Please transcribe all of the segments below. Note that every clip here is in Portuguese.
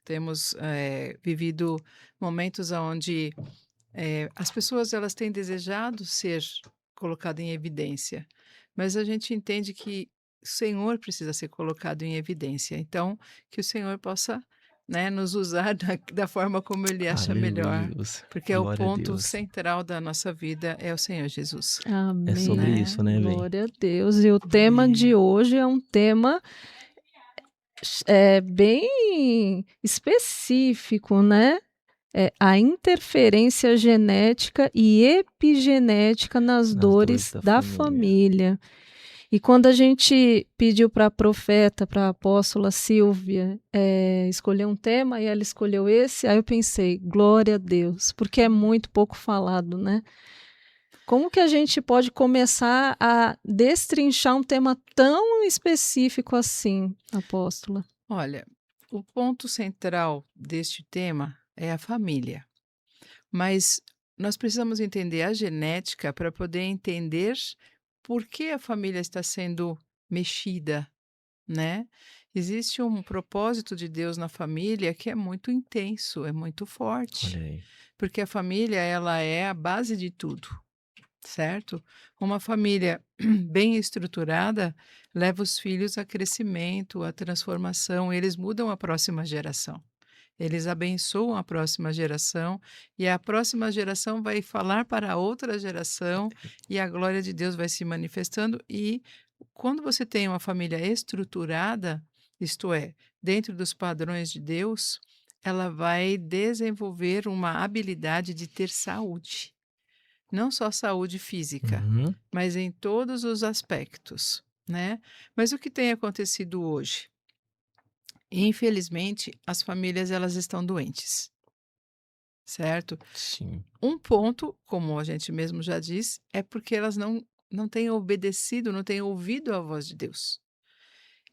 Temos, vivido momentos onde, as pessoas elas têm desejado ser colocado em evidência, mas a gente entende que o Senhor precisa ser colocado em evidência, então que o Senhor possa, né, nos usar da forma como Ele acha melhor, Aleluia, porque é o glória a ponto Deus. central da nossa vida é o Senhor Jesus, É sobre né. isso, Amém. né, velho. Glória a Deus. E o tema É. de hoje é um tema bem específico, né? É a interferência genética e epigenética nas Nas dores dores da da família. família. E quando a gente pediu para a profeta, para a apóstola Sílvia, escolher um tema, e ela escolheu esse, aí eu pensei, glória a Deus, porque é muito pouco falado, né? Como que a gente pode começar a destrinchar um tema tão específico assim, apóstola? Olha, o ponto central deste tema é a família. Mas nós precisamos entender a genética para poder entender por que a família está sendo mexida, né? Existe um propósito de Deus na família que é muito intenso, é muito Olha forte, aí. porque a família ela é a base de tudo, certo? Uma família bem estruturada leva os filhos a crescimento, a transformação, eles mudam a próxima geração. Eles abençoam a próxima geração e a próxima geração vai falar para a outra geração e a glória de Deus vai se manifestando. E quando você tem uma família estruturada, isto é, dentro dos padrões de Deus, ela vai desenvolver uma habilidade de ter saúde. Não só saúde física, Uhum. mas em todos os aspectos, né? Mas o que tem acontecido hoje? Infelizmente, as famílias elas estão doentes, certo? Sim. Um ponto, como a gente mesmo já diz, é porque elas não têm obedecido, não têm ouvido a voz de Deus.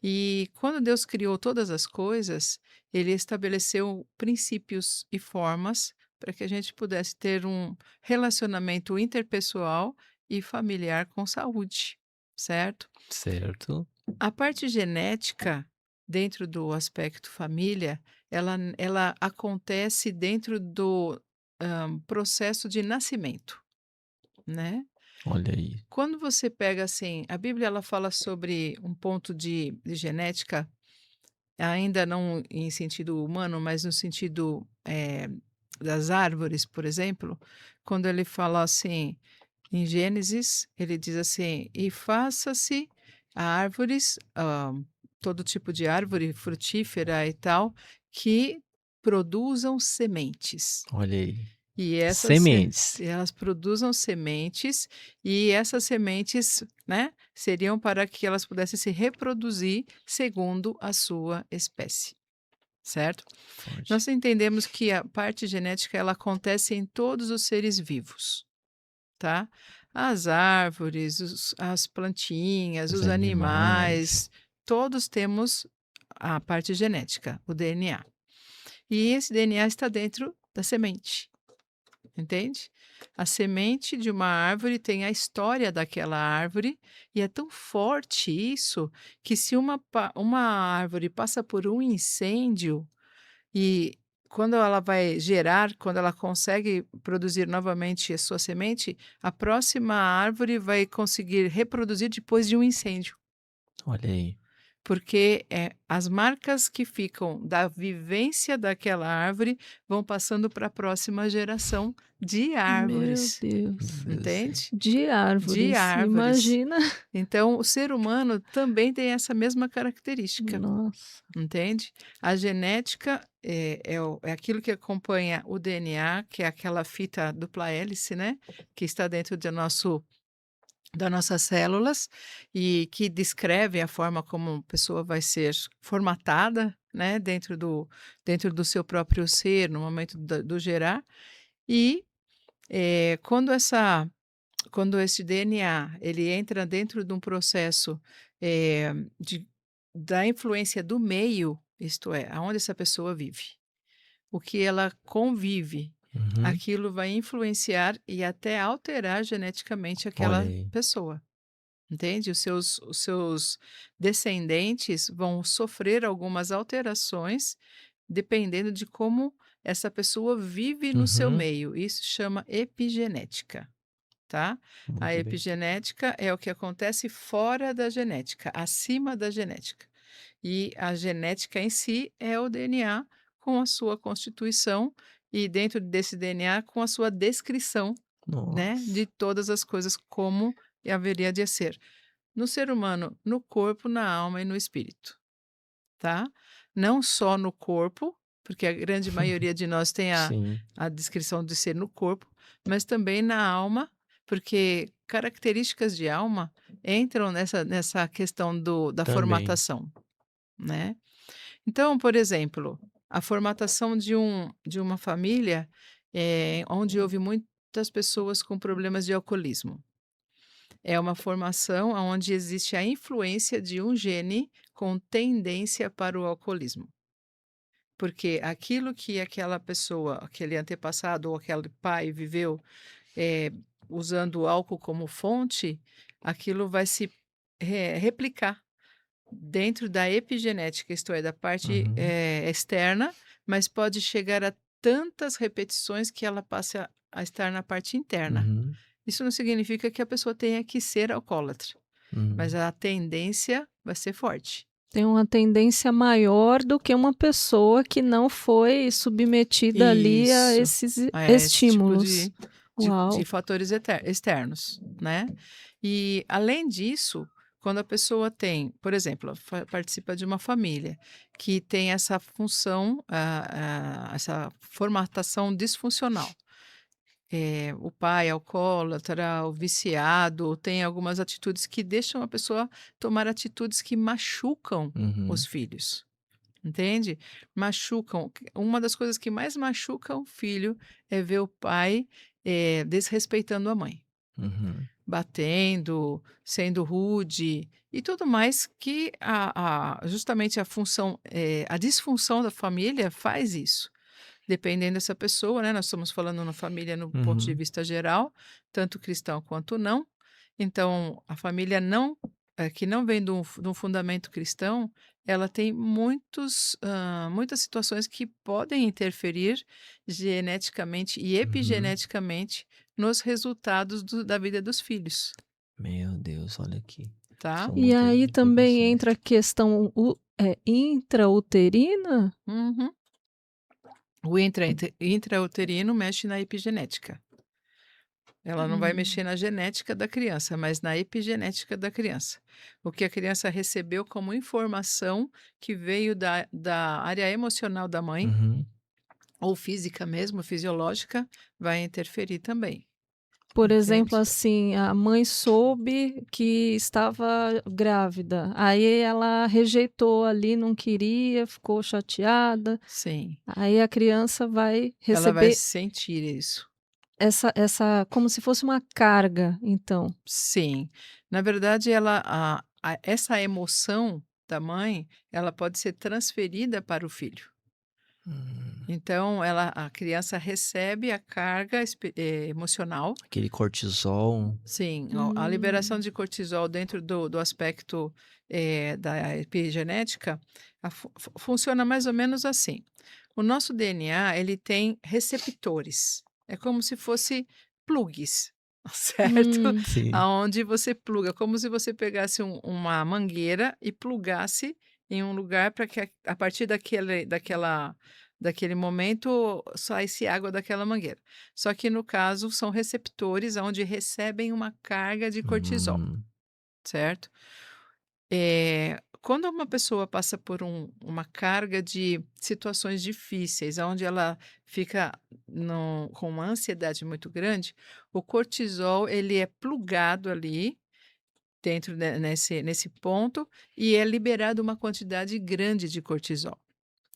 E quando Deus criou todas as coisas, ele estabeleceu princípios e formas para que a gente pudesse ter um relacionamento interpessoal e familiar com saúde, certo? Certo. A parte genética, dentro do aspecto família, ela acontece dentro do, processo de nascimento, né. Olha aí. Quando você pega, assim, a Bíblia ela fala sobre um ponto de genética, ainda não em sentido humano, mas no sentido, das árvores, por exemplo, quando ele fala assim, em Gênesis, ele diz assim: "E faça-se árvores, todo tipo de árvore frutífera e tal, que produzam sementes". Olha aí. E essas se Sementes. e elas produzam sementes, e essas sementes, né, seriam para que elas pudessem se reproduzir segundo a sua espécie, certo? Forte. Nós entendemos que a parte genética ela acontece em todos os seres vivos. Tá? As árvores, as plantinhas, Os os animais. animais, todos temos a parte genética, o DNA. E esse DNA está dentro da semente, entende? A semente de uma árvore tem a história daquela árvore, e é tão forte isso que se uma árvore passa por um incêndio, e quando ela vai gerar, quando ela consegue produzir novamente a sua semente, a próxima árvore vai conseguir reproduzir depois de um incêndio, Olha aí. porque, as marcas que ficam da vivência daquela árvore vão passando para a próxima geração de Meu árvores, Deus. Meu Deus. entende? De De árvores, árvores. imagina. Então o ser humano também tem essa mesma característica. Nossa. Entende? A genética é aquilo que acompanha o DNA, que é aquela fita dupla hélice, né, que está dentro do nosso das nossas células e que descreve a forma como a pessoa vai ser formatada, né, dentro do seu próprio ser, no momento do gerar. E, quando esse DNA ele entra dentro de um processo, de da influência do meio, isto é, aonde essa pessoa vive, o que ela convive, Uhum. aquilo vai influenciar e até alterar geneticamente Olha aquela aí. pessoa, entende? Os seus descendentes vão sofrer algumas alterações dependendo de como essa pessoa vive no seu Uhum. meio. Isso chama epigenética, tá? A Muito bem. epigenética é o que acontece fora da genética, acima da genética. E a genética em si é o DNA com a sua constituição e dentro desse DNA com a sua descrição, né, de Nossa. todas as coisas como haveria de ser. No ser humano, no corpo, na alma e no espírito, tá? Não só no corpo, porque a grande maioria de nós tem Sim, a descrição de ser no corpo, mas também na alma, porque características de alma entram nessa questão da também. formatação, né? Então, por exemplo, a formatação de uma família, onde houve muitas pessoas com problemas de alcoolismo. É uma formação onde existe a influência de um gene com tendência para o alcoolismo. Porque aquilo que aquela pessoa, aquele antepassado ou aquele pai viveu, eh, usando o álcool como fonte, aquilo vai se replicar dentro da epigenética, isto é, da parte, Uhum, externa, mas pode chegar a tantas repetições que ela passe a estar na parte interna. uhum, Isso não significa que a pessoa tenha que ser alcoólatra, mas uhum. a tendência vai ser forte. Tem uma tendência maior do que uma pessoa que não foi submetida ali a Isso, esses esse tipo estímulos. de Uau! fatores externos, né. E além disso, quando a pessoa tem, por exemplo, participa de uma família que tem essa função, essa formatação disfuncional. O pai é alcoólatra, o viciado, tem algumas atitudes que deixam a pessoa tomar atitudes que machucam os Uhum, filhos, entende? Machucam. Uma das coisas que mais machuca o filho é ver o pai, desrespeitando a mãe, uhum. batendo, sendo rude e tudo mais que justamente a função, a disfunção da família faz isso. Dependendo dessa pessoa, né, nós estamos falando na família no ponto de Uhum. vista geral, tanto cristão quanto não. Então, a família não que não vem de um fundamento cristão, ela tem muitas situações que podem interferir geneticamente e Uhum. epigeneticamente nos resultados da vida dos filhos, Meu Deus, olha aqui. tá? São E muitas aí também implicações. entra a questão intrauterina? Uhum. O intrauterino mexe na epigenética. Ela não vai mexer Hum. na genética da criança, mas na epigenética da criança. O que a criança recebeu como informação que veio da área emocional da mãe, Uhum. ou física mesmo, fisiológica, vai interferir também, Por exemplo, entende? assim, a mãe soube que estava grávida, aí ela rejeitou ali, não queria, ficou chateada, Sim, aí a criança vai ela vai receber sentir isso. essa como se fosse uma carga, então. Sim. Na verdade, essa emoção da mãe, ela pode ser transferida para o filho. Hum. Então, a criança recebe a carga emocional. Aquele cortisol. Sim, a liberação Hum. de cortisol dentro do aspecto, da epigenética, funciona mais ou menos assim. O nosso DNA, ele tem receptores, é como se fosse plugs, certo? Hum. Sim. Aonde você pluga, como se você pegasse uma mangueira e plugasse em um lugar para que a partir daquele momento saísse água daquela mangueira. Só que no caso são receptores aonde recebem uma carga de cortisol, Hum. certo? Quando uma pessoa passa por uma carga de situações difíceis, aonde ela fica com uma ansiedade muito grande, o cortisol ele é plugado ali dentro nesse ponto e é liberado uma quantidade grande de cortisol.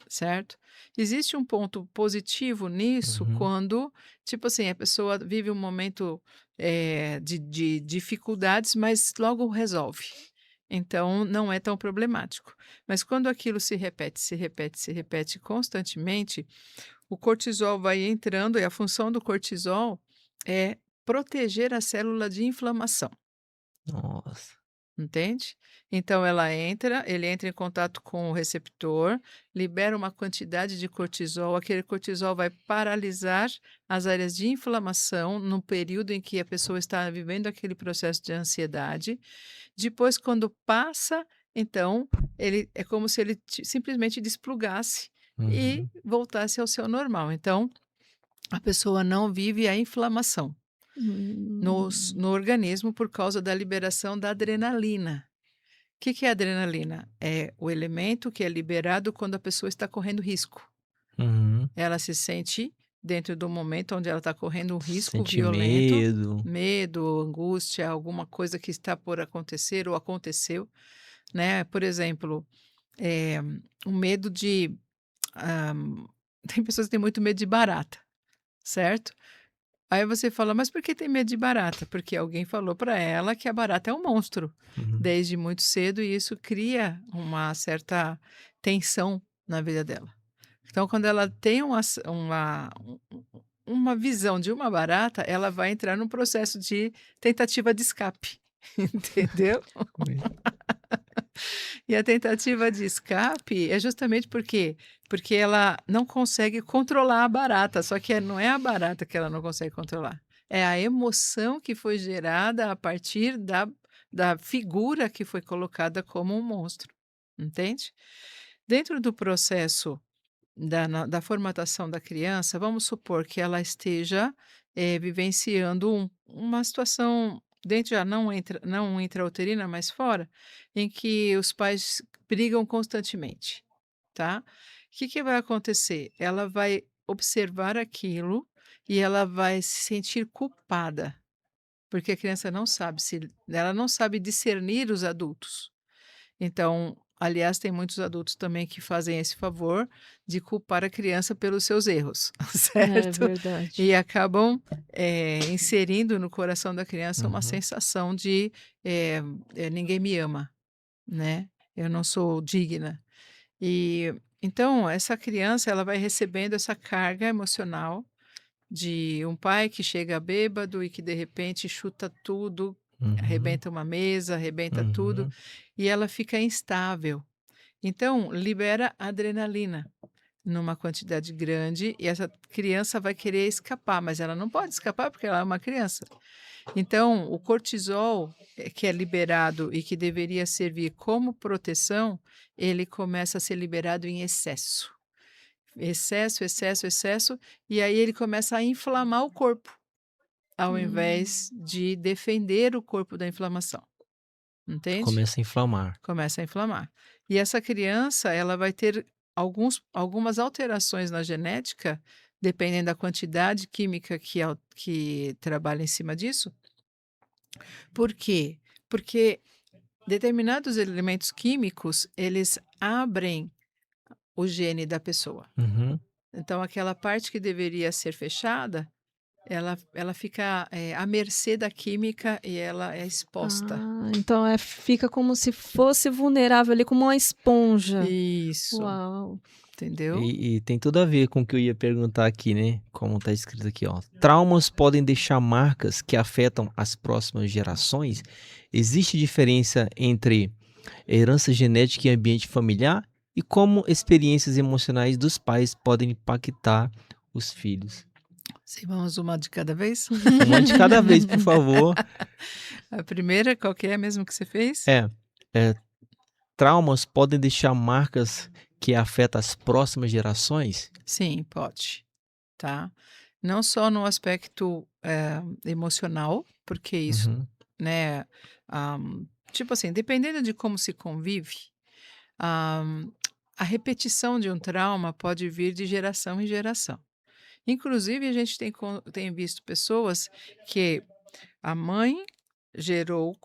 Certo? Existe um ponto positivo nisso Uhum. quando, tipo assim, a pessoa vive um momento, de dificuldades, mas logo resolve. Então, não é tão problemático. Mas quando aquilo se repete, se repete, se repete constantemente, o cortisol vai entrando e a função do cortisol é proteger a célula de inflamação. Nossa. entende? Então ele entra em contato com o receptor, libera uma quantidade de cortisol, aquele cortisol vai paralisar as áreas de inflamação no período em que a pessoa está vivendo aquele processo de ansiedade. Depois, quando passa, então, ele é como se ele simplesmente desplugasse e Uhum. voltasse ao seu normal. Então, a pessoa não vive a inflamação no organismo por causa da liberação da adrenalina. O que é a adrenalina? É o elemento que é liberado quando a pessoa está correndo risco. Uhum. Ela se sente dentro do momento onde ela está correndo um risco Sente violento, medo. medo, angústia, alguma coisa que está por acontecer ou aconteceu, né? Por exemplo, eh, o medo de. ah, Tem pessoas que têm muito medo de barata, certo? Aí você fala, mas por que tem medo de barata? Porque alguém falou para ela que a barata é um monstro Uhum. desde muito cedo e isso cria uma certa tensão na vida dela. Então, quando ela tem uma visão de uma barata, ela vai entrar num processo de tentativa de escape, entendeu? E a tentativa de escape é justamente porque ela não consegue controlar a barata, só que não é a barata que ela não consegue controlar, é a emoção que foi gerada a partir da figura que foi colocada como um monstro, entende? Dentro do processo da formatação da criança, vamos supor que ela esteja, vivenciando uma situação dentro já não intrauterina, mas fora, em que os pais brigam constantemente, tá. O que vai acontecer? Ela vai observar aquilo e ela vai se sentir culpada, porque a criança não sabe se ela não sabe discernir os adultos. Então, aliás, tem muitos adultos também que fazem esse favor de culpar a criança pelos seus erros, É certo? verdade. E acabam, inserindo no coração da criança uma Uhum. sensação de, ninguém me ama, né? Eu não sou digna. E então essa criança ela vai recebendo essa carga emocional de um pai que chega bêbado e que de repente chuta tudo, Uhum. arrebenta uma mesa, arrebenta tudo, Uhum. e ela fica instável. Então, libera adrenalina numa quantidade grande e essa criança vai querer escapar, mas ela não pode escapar porque ela é uma criança. Então, o cortisol, que é liberado e que deveria servir como proteção, ele começa a ser liberado em excesso. Excesso, excesso, excesso, e aí ele começa a inflamar o corpo, ao Hum. invés de defender o corpo da inflamação, entende? Começa a inflamar. Começa a inflamar. E essa criança, ela vai ter algumas alterações na genética, dependendo da quantidade química que trabalha em cima disso. Por quê? Porque determinados elementos químicos, eles abrem o gene da pessoa. Uhum. Então aquela parte que deveria ser fechada, ela fica, à mercê da química e ela é exposta. Então fica como se fosse vulnerável ali, como uma esponja. Isso, Uau! entendeu? E tem tudo a ver com o que eu ia perguntar aqui, né? Como tá escrito aqui, ó. Traumas podem deixar marcas que afetam as próximas gerações? Existe diferença entre herança genética e ambiente familiar? E como experiências emocionais dos pais podem impactar os filhos? Sim, vamos uma de cada vez? Uma de cada vez, por favor. A primeira, qual que é mesmo que você fez? É, é, traumas podem deixar marcas que afetam as próximas gerações? Sim, pode, tá. Não só no aspecto, emocional, porque isso, Uhum, né, ah, tipo assim, dependendo de como se convive, ah, a repetição de um trauma pode vir de geração em geração. Inclusive, a gente tem visto pessoas que a mãe gerou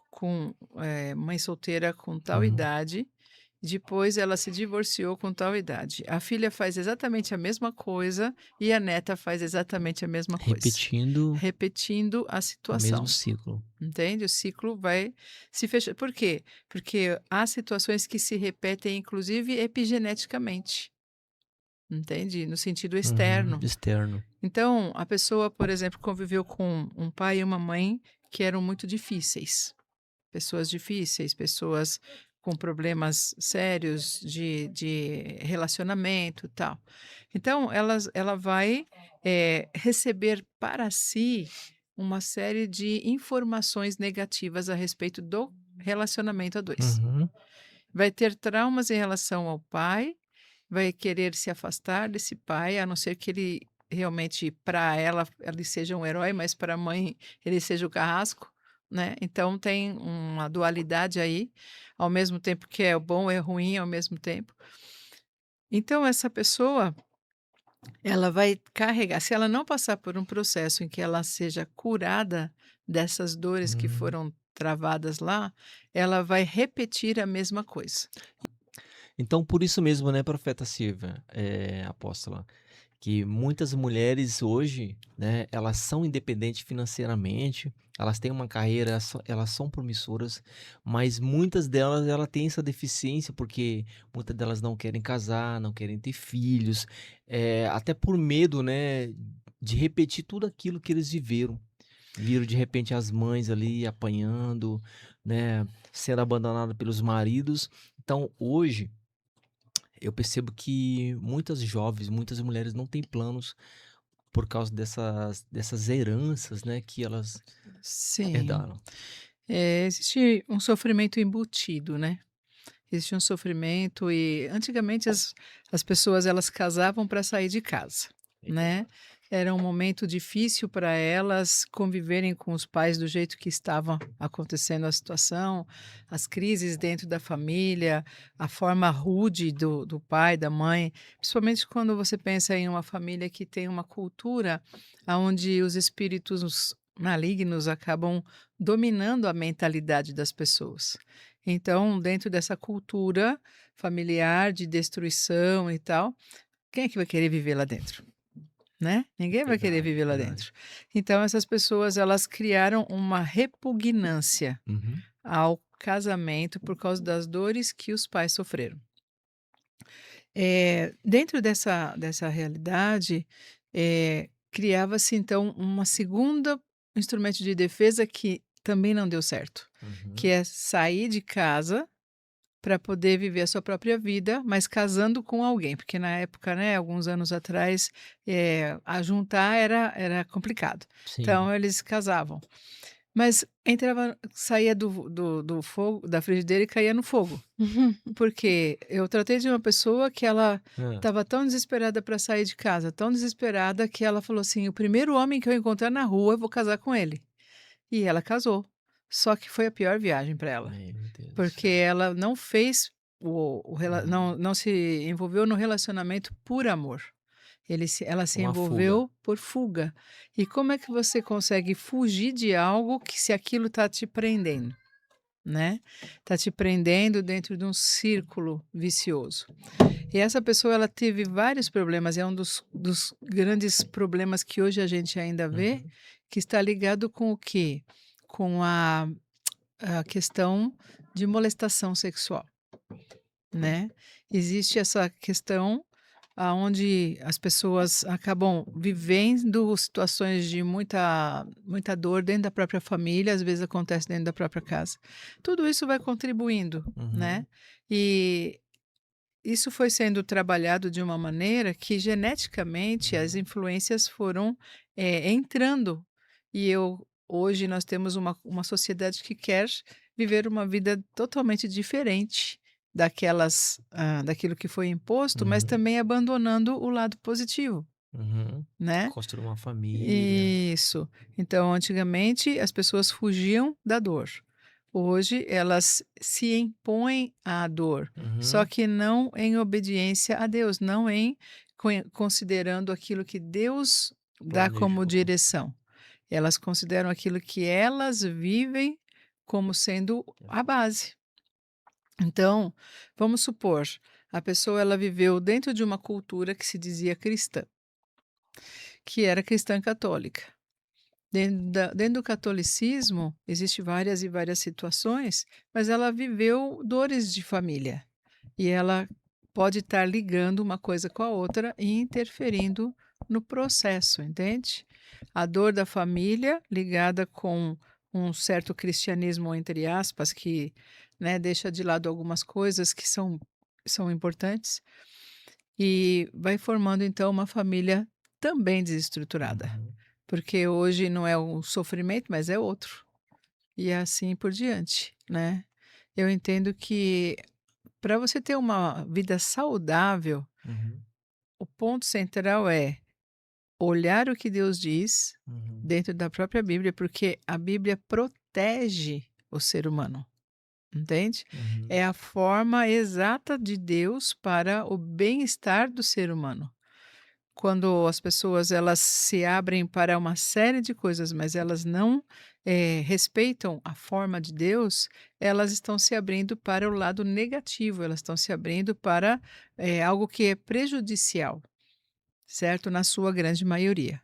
mãe solteira com tal uhum. idade, depois ela se divorciou com tal idade. A filha faz exatamente a mesma coisa e a neta faz exatamente a mesma coisa, Repetindo repetindo a o mesmo situação, ciclo. entende? O ciclo vai se fechar. Por quê? Porque há situações que se repetem, inclusive epigeneticamente, entende? No sentido Uhum, externo. externo. Então, a pessoa, por exemplo, conviveu com um pai e uma mãe que eram muito difíceis. pessoas difíceis, pessoas com problemas sérios de relacionamento, e tal. Então, ela vai receber para si uma série de informações negativas a respeito do relacionamento a dois. Uhum. Vai ter traumas em relação ao pai, vai querer se afastar desse pai, a não ser que ele realmente, para ela, ele seja um herói, mas para a mãe ele seja o carrasco, né? Então tem uma dualidade aí, ao mesmo tempo que é bom é ruim ao mesmo tempo. Então essa pessoa, ela vai carregar, se ela não passar por um processo em que ela seja curada dessas dores que Hum. foram travadas lá, ela vai repetir a mesma coisa. Então, por isso mesmo, né, profeta Silvia, apóstola, que muitas mulheres hoje, né, elas são independentes financeiramente, elas têm uma carreira, elas são promissoras, mas muitas delas ela têm essa deficiência porque muitas delas não querem casar, não querem ter filhos, até por medo, né, de repetir tudo aquilo que eles viveram. Viram de repente as mães ali apanhando, né, sendo abandonadas pelos maridos. Então, hoje eu percebo que muitas jovens, muitas mulheres não têm planos por causa dessas heranças, né, que elas Sim. herdaram. Existe um sofrimento embutido, né. Existe um sofrimento e antigamente as pessoas elas casavam para sair de casa, né. Era um momento difícil para elas conviverem com os pais do jeito que estava acontecendo a situação, as crises dentro da família, a forma rude do pai, da mãe, principalmente quando você pensa em uma família que tem uma cultura aonde os espíritos malignos acabam dominando a mentalidade das pessoas. Então, dentro dessa cultura familiar de destruição e tal, quem é que vai querer viver lá dentro, né? Ninguém vai querer Verdade, viver lá verdade. dentro. Então, essas pessoas elas criaram uma repugnância Uhum, ao casamento por causa das dores que os pais sofreram. Dentro dessa realidade, criava-se então uma segunda instrumento de defesa que também não deu certo, que uhum. é sair de casa para poder viver a sua própria vida, mas casando com alguém, porque na época, né, alguns anos atrás, ajuntar era complicado. Sim. Então eles casavam. Mas entrava saía do fogo da frigideira e caía no fogo. Porque eu tratei de uma pessoa que ela Hã. estava tão desesperada para sair de casa, tão desesperada que ela falou assim: "O primeiro homem que eu encontrar na rua, eu vou casar com ele". E ela casou. Só que foi a pior viagem para ela. Ai, meu Deus do Porque céu. ela não fez o rela Uhum. não se envolveu no relacionamento por amor. Ela se Uma fuga. envolveu por fuga. E como é que você consegue fugir de algo que se aquilo está te prendendo, né? Está te prendendo dentro de um círculo vicioso. E essa pessoa ela teve vários problemas, é um dos grandes problemas que hoje a gente ainda vê, Uhum. que está ligado com o quê? Com a questão de molestação sexual, né. Existe essa questão aonde as pessoas acabam vivendo situações de muita dor dentro da própria família, às vezes acontece dentro da própria casa. Tudo isso vai contribuindo, né. Uhum. E isso foi sendo trabalhado de uma maneira que geneticamente as Uhum. influências foram, entrando. E eu hoje nós temos uma sociedade que quer viver uma vida totalmente diferente daquilo que foi imposto, mas Uhum. também abandonando o lado positivo, Uhum. né. Construir uma família. Isso. Então, antigamente, as pessoas fugiam da dor. Hoje, elas se impõem à dor, só Uhum. que não em obediência a Deus, não em considerando aquilo que Deus dá como Planejou. direção. Elas consideram aquilo que elas vivem como sendo a base. Então, vamos supor, a pessoa ela viveu dentro de uma cultura que se dizia cristã, que era cristã católica. Dentro do catolicismo, existe várias e várias situações, mas ela viveu dores de família, e ela pode estar ligando uma coisa com a outra e interferindo no processo, entende? A dor da família ligada com um certo cristianismo, entre aspas, que, né, deixa de lado algumas coisas que são importantes, e vai formando então uma família também desestruturada, Uhum. porque hoje não é um sofrimento, mas é outro, e assim por diante, né. Eu entendo que para você ter uma vida saudável, Uhum. o ponto central é olhar o que Deus diz Uhum. dentro da própria Bíblia, porque a Bíblia protege o ser humano, entende? Uhum. É a forma exata de Deus para o bem-estar do ser humano. Quando as pessoas elas se abrem para uma série de coisas, mas elas não respeitam a forma de Deus, elas estão se abrindo para o lado negativo, elas estão se abrindo para algo que é prejudicial, certo? Na sua grande maioria.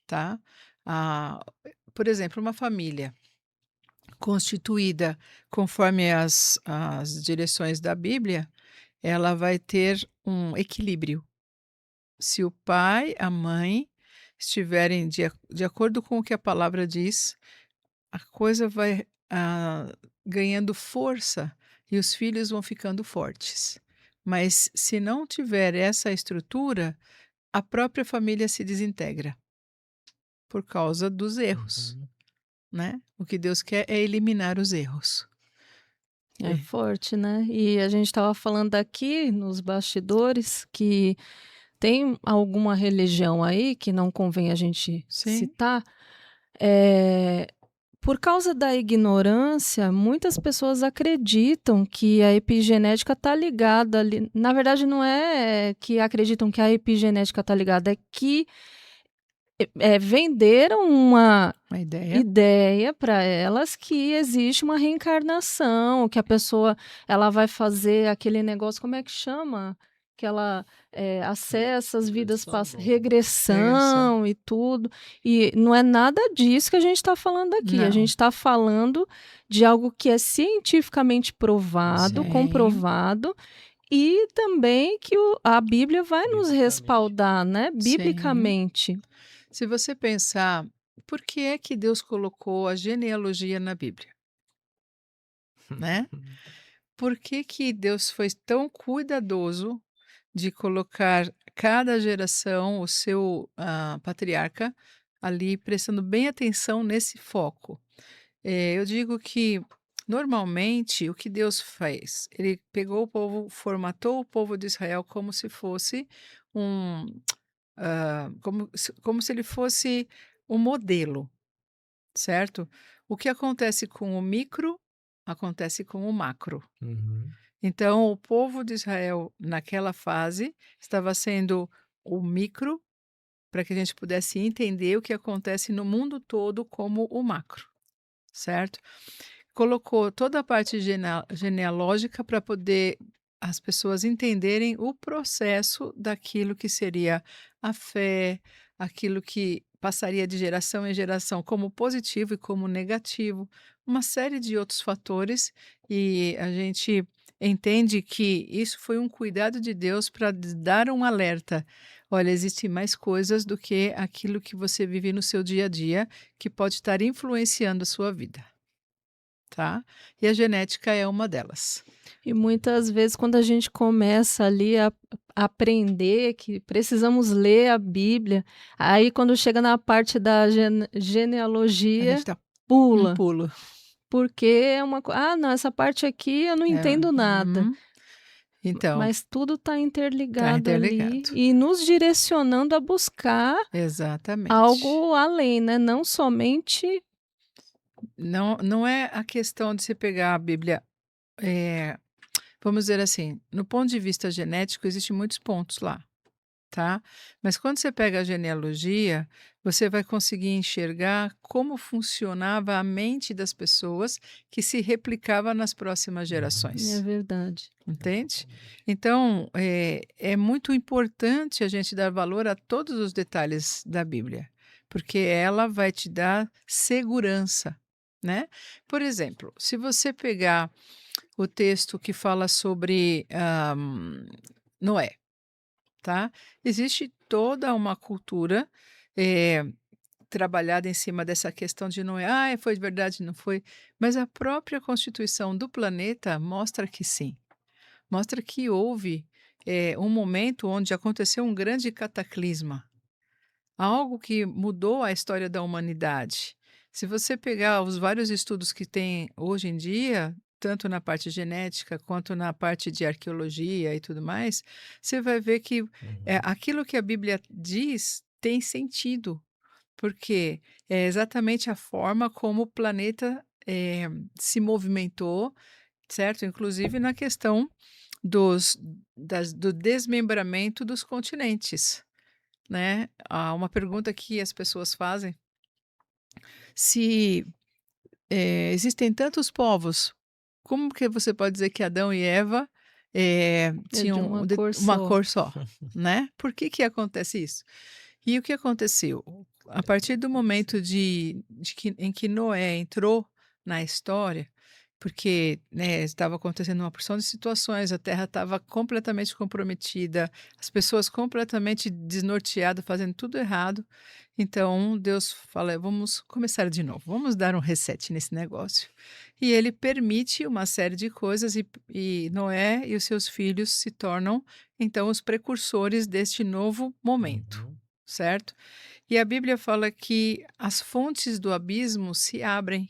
Tá? Ah, por exemplo, uma família constituída conforme as direções da Bíblia, ela vai ter um equilíbrio. Se o pai, a mãe estiverem de acordo com o que a palavra diz, a coisa vai ganhando força e os filhos vão ficando fortes. Mas se não tiver essa estrutura, a própria família se desintegra por causa dos erros. Uhum. Né, o que Deus quer é eliminar os erros. É É. forte, né? E a gente estava falando aqui nos bastidores que tem alguma religião aí que não convém a gente Sim, citar. eh, por causa da ignorância, muitas pessoas acreditam que a epigenética está ligada ali. Na verdade, não é que acreditam que a epigenética está ligada, é que venderam uma uma ideia. ideia para elas que existe uma reencarnação, que a pessoa ela vai fazer aquele negócio, como é que chama? Que ela acessa as vidas Regressão. Regressão. regressão e tudo. E não é nada disso que a gente está falando aqui. A gente Não. está falando de algo que é cientificamente provado, Sim, comprovado, e também que a Bíblia vai nos Biblicamente. respaldar, né? sim. Biblicamente. Se você pensar, por que é que Deus colocou a genealogia na Bíblia, né? Por que que Deus foi tão cuidadoso de colocar cada geração o seu, patriarca ali, prestando bem atenção nesse foco? Eu digo que, normalmente, o que Deus fez? Ele pegou o povo, formatou o povo de Israel como se fosse um, como se ele fosse um modelo, certo? O que acontece com o micro, acontece com o macro. Uhum. Então, o povo de Israel, naquela fase, estava sendo o micro, para que a gente pudesse entender o que acontece no mundo todo como o macro, certo? Colocou toda a parte genealógica para poder as pessoas entenderem o processo daquilo que seria a fé, aquilo que passaria de geração em geração como positivo e como negativo, uma série de outros fatores, e a gente entende que isso foi um cuidado de Deus para dar um alerta. Olha, existem mais coisas do que aquilo que você vive no seu dia a dia que pode estar influenciando a sua vida. Tá? E a genética é uma delas. E muitas vezes, quando a gente começa ali a aprender que precisamos ler a Bíblia, aí quando chega na parte da A gente genealogia, dá um pula. pulo. Porque é uma coisa. Ah, não, essa parte aqui eu não É, entendo nada. Então, Mas tudo está tá interligado ali interligado. e nos direcionando a buscar Exatamente. algo além, né? Não somente. Não é a questão de você pegar a Bíblia, eh, vamos dizer assim, no ponto de vista genético, existem muitos pontos lá. Tá? Mas quando você pega a genealogia, você vai conseguir enxergar como funcionava a mente das pessoas que se replicava nas próximas Uhum. É gerações, verdade. entende? Exatamente. Então, é muito importante a gente dar valor a todos os detalhes da Bíblia, porque ela vai te dar segurança, né? Por exemplo, se você pegar o texto que fala sobre Noé, tá? Existe toda uma cultura, eh, trabalhado em cima dessa questão de Noé. Ah, foi verdade, não foi? Mas a própria constituição do planeta mostra que sim. Mostra que houve um momento onde aconteceu um grande cataclisma, algo que mudou a história da humanidade. Se você pegar os vários estudos que tem hoje em dia, tanto na parte genética quanto na parte de arqueologia e tudo mais, você vai ver que Uhum. aquilo que a Bíblia diz tem sentido, porque é exatamente a forma como o planeta se movimentou, certo? Inclusive na questão do desmembramento dos continentes, né? Uma pergunta que as pessoas fazem: se existem tantos povos, como que você pode dizer que Adão e Eva É de tinham uma cor uma só. cor só, né? Por que que acontece isso? E o que aconteceu? A partir do momento em que Noé entrou na história, porque, né, estava acontecendo uma porção de situações, a terra estava completamente comprometida, as pessoas completamente desnorteadas, fazendo tudo errado. Então Deus fala: vamos começar de novo, vamos dar um reset nesse negócio. E ele permite uma série de coisas, e Noé e os seus filhos se tornam, então, os precursores deste novo momento, Uhum. certo? E a Bíblia fala que as fontes do abismo se abrem.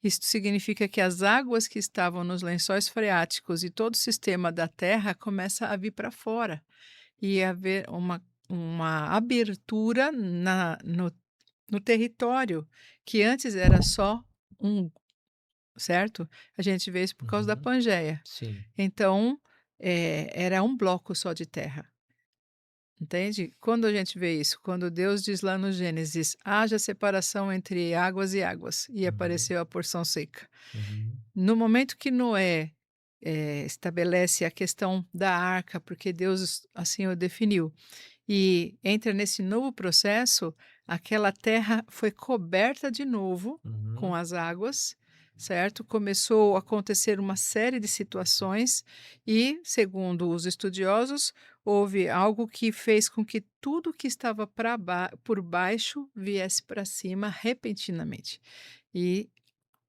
Isto significa que as águas que estavam nos lençóis freáticos e todo o sistema da Terra começa a vir para fora e haver uma abertura no território que antes era só um, certo? A gente vê isso por causa da Uhum. Pangeia. Sim. Então, era um bloco só de terra. Entende? Quando a gente vê isso, quando Deus diz lá no Gênesis: haja separação entre águas e águas, e Uhum. apareceu a porção seca. Uhum. No momento que Noé estabelece a questão da arca, porque Deus assim o definiu, e entra nesse novo processo, aquela terra foi coberta de novo com Uhum. as águas, certo? Começou a acontecer uma série de situações e, segundo os estudiosos, houve algo que fez com que tudo que estava por baixo viesse para cima repentinamente. E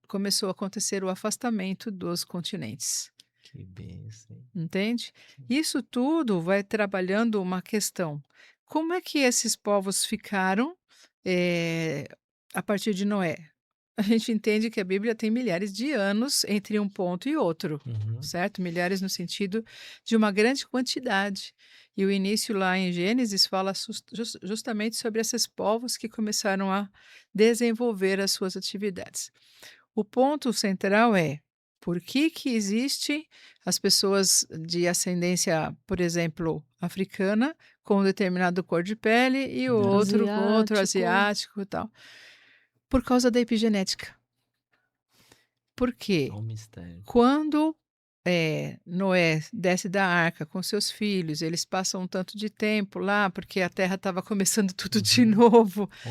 começou a acontecer o afastamento dos continentes. Que bênção, hein? Entende? Que- Isso tudo vai trabalhando uma questão: como é que esses povos ficaram, eh, a partir de Noé? A gente entende que a Bíblia tem milhares de anos entre um ponto e outro, Uhum. certo? Milhares no sentido de uma grande quantidade. E o início lá em Gênesis fala justamente sobre esses povos que começaram a desenvolver as suas atividades. O ponto central é: por que que existe as pessoas de ascendência, por exemplo, africana, com um determinado cor de pele e o outro com outro Asiático. asiático e tal? Por causa da epigenética. Por É quê? um mistério. Quando Noé desce da arca com seus filhos, eles passam um tanto de tempo lá, porque a terra estava começando tudo de Uhum. novo, Um